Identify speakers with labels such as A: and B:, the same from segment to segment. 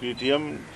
A: PTM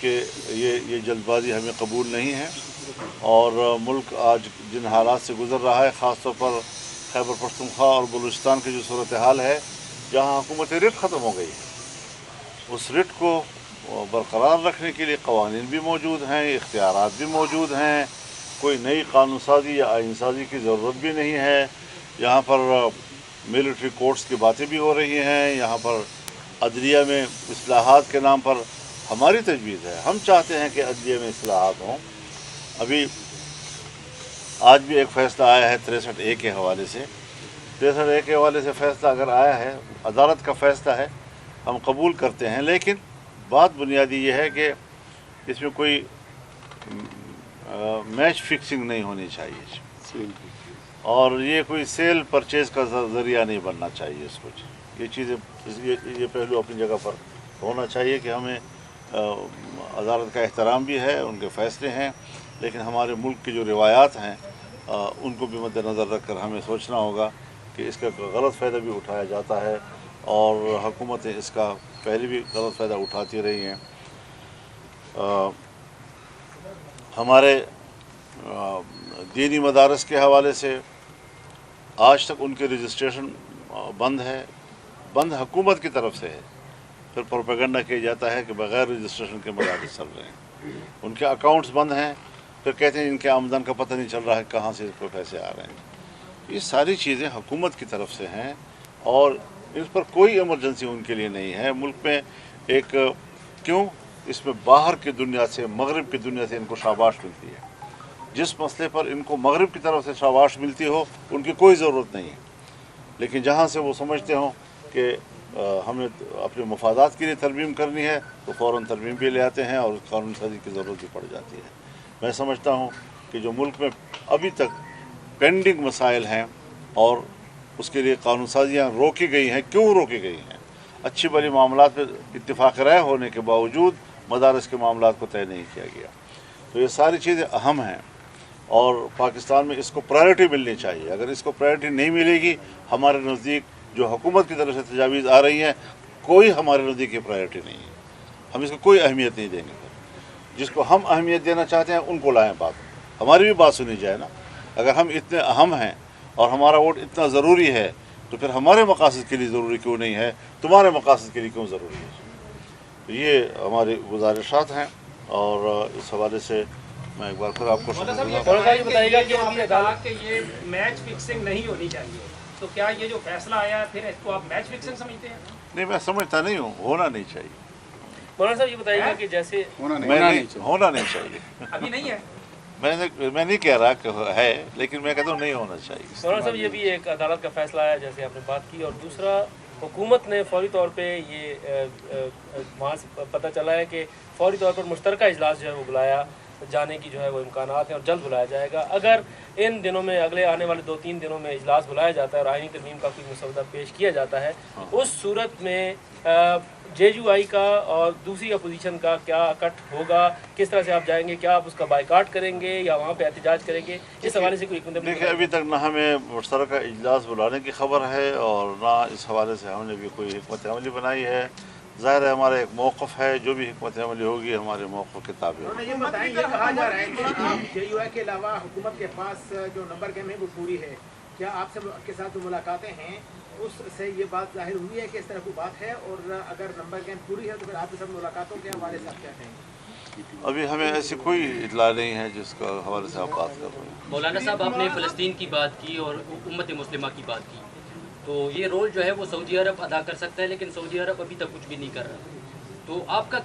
A: کہ یہ جلد بازی ہمیں قبول نہیں ہے، اور ملک آج جن حالات سے گزر رہا ہے، خاص طور پر خیبر پختونخوا اور بلوچستان کی جو صورتحال ہے، جہاں حکومت رٹ ختم ہو گئی، اس رٹ کو برقرار رکھنے کے لیے قوانین بھی موجود ہیں، اختیارات بھی موجود ہیں، کوئی نئی قانون سازی یا آئین سازی کی ضرورت بھی نہیں ہے۔ یہاں پر ملٹری کورٹس کی باتیں بھی ہو رہی ہیں، یہاں پر عدلیہ میں اصلاحات کے نام پر ہماری تجویز ہے، ہم چاہتے ہیں کہ عدلیہ میں اصلاحات ہوں۔ ابھی آج بھی ایک فیصلہ آیا ہے 63A کے حوالے سے، 63A کے حوالے سے فیصلہ اگر آیا ہے، عدالت کا فیصلہ ہے، ہم قبول کرتے ہیں، لیکن بات بنیادی یہ ہے کہ اس میں کوئی میچ فکسنگ نہیں ہونی چاہیے، اور یہ کوئی سیل پرچیز کا ذریعہ نہیں بننا چاہیے اس کو۔ یہ چیزیں یہ پہلو اپنی جگہ پر ہونا چاہیے کہ ہمیں عدالت کا احترام بھی ہے، ان کے فیصلے ہیں، لیکن ہمارے ملک کی جو روایات ہیں ان کو بھی مد نظر رکھ کر ہمیں سوچنا ہوگا کہ اس کا غلط فائدہ بھی اٹھایا جاتا ہے، اور حکومتیں اس کا پہلے بھی غلط فائدہ اٹھاتی رہی ہیں۔ ہمارے دینی مدارس کے حوالے سے آج تک ان کے رجسٹریشن بند ہے، بند حکومت کی طرف سے ہے، پھر پروپیگنڈا کیا جاتا ہے کہ بغیر رجسٹریشن کے مدارس چل رہے ہیں، ان کے اکاؤنٹس بند ہیں، پھر کہتے ہیں ان کے آمدن کا پتہ نہیں چل رہا ہے کہاں سے اس کو پیسے آ رہے ہیں۔ یہ ساری چیزیں حکومت کی طرف سے ہیں، اور اس پر کوئی ایمرجنسی ان کے لیے نہیں ہے۔ ملک میں ایک اس میں باہر کی دنیا سے، مغرب کی دنیا سے ان کو شاباش ملتی ہے، جس مسئلے پر ان کو مغرب کی طرف سے شاباش ملتی ہو ان کی کوئی ضرورت نہیں ہے، لیکن جہاں سے وہ سمجھتے ہوں کہ ہمیں اپنے مفادات کے لیے ترمیم کرنی ہے تو فوراً ترمیم بھی لے آتے ہیں، اور قانون سازی کی ضرورت بھی پڑ جاتی ہے۔ میں سمجھتا ہوں کہ جو ملک میں ابھی تک پینڈنگ مسائل ہیں اور اس کے لیے قانون سازیاں روکی گئی ہیں، کیوں روکی گئی ہیں؟ اچھی بڑی معاملات پہ اتفاق رائے ہونے کے باوجود مدارس کے معاملات کو طے نہیں کیا گیا، تو یہ ساری چیزیں اہم ہیں، اور پاکستان میں اس کو پرائرٹی ملنی چاہیے۔ اگر اس کو پرائرٹی نہیں ملے گی، ہمارے نزدیک جو حکومت کی طرف سے تجاویز آ رہی ہیں، کوئی ہمارے نزدیک کی پرائرٹی نہیں ہے، ہم اس کو کوئی اہمیت نہیں دیں گے۔ جس کو ہم اہمیت دینا چاہتے ہیں ان کو لائیں بات، ہماری بھی بات سنی جائے نا۔ اگر ہم اتنے اہم ہیں اور ہمارا ووٹ اتنا ضروری ہے تو پھر ہمارے مقاصد کے لیے ضروری کیوں نہیں ہے، تمہارے مقاصد کے لیے کیوں ضروری ہے؟ تو یہ ہماری گزارشات ہیں، اور اس حوالے سے میں ایک بار پھر آپ کو
B: بتائیے گا کہ کہا کہ یہ میچ فکسنگ نہیں ہونی چاہیے، تو کیا یہ جو فیصلہ آیا ہے پھر اس کو آپ میچ فکسنگ سمجھتے ہیں؟
A: نہیں، میں سمجھتا نہیں ہوں، ہونا نہیں چاہیے۔
C: مولانا صاحب یہ بتائیے گا کہ جیسے
A: ہونا نہیں چاہیے۔
B: ابھی نہیں ہے،
A: میں نہیں کہہ رہا کہ ہے، لیکن میں کہتا ہوں نہیں ہونا چاہیے۔
C: مولانا صاحب یہ بھی ایک عدالت کا فیصلہ آیا جیسے آپ نے بات کی، اور دوسرا حکومت نے فوری طور پہ یہ وہاں سے پتہ چلا ہے کہ فوری طور پر مشترکہ اجلاس جو ہے وہ بلایا جانے کی جو ہے وہ امکانات ہیں، اور جلد بلایا جائے گا۔ اگر ان دنوں میں، اگلے آنے والے 2-3 دنوں میں اجلاس بلایا جاتا ہے اور آئینی ترمیم کا کوئی مسودہ پیش کیا جاتا ہے، اس صورت میں JUI کا اور دوسری اپوزیشن کا کیا کٹ ہوگا؟ کس طرح سے آپ جائیں گے؟ کیا آپ اس کا بائیکاٹ کریں گے یا وہاں پہ احتجاج کریں گے؟ اس حوالے سے کوئی
A: دیکھیں، ابھی تک نہ ہمیں مشترکہ اجلاس بلانے کی خبر ہے، اور نہ اس حوالے سے ہم نے بھی کوئی حکمت عملی بنائی ہے۔ ظاہر ہے ہمارا ایک موقف ہے، جو بھی حکمت عملی ہوگی ہمارے موقف کے تابع ہوگی۔
D: یہ بتائیں، یہ کہا جا رہا ہے کہ JUI کے علاوہ حکومت کے پاس جو نمبر گیم ہے وہ پوری ہے، کیا آپ سے کے ساتھ جو ملاقاتیں ہیں اس سے یہ بات ظاہر ہوئی ہے کہ اس طرح کی بات ہے؟ اور اگر نمبر گیم پوری ہے تو پھر آپ کے ساتھ ملاقاتوں کے حوالے سے آپ کیا کہیں گے؟
A: ابھی ہمیں ایسی کوئی اطلاع نہیں ہے جس کا حوالے سے آپ بات کر رہے ہیں۔
E: مولانا صاحب، آپ نے فلسطین کی بات کی اور امت مسلمہ کی بات کی، تو یہ رول جو ہے وہ سعودی عرب ادا کر سکتا ہے، لیکن سعودی عرب ابھی تک کچھ بھی نہیں کر رہا، تو آپ کا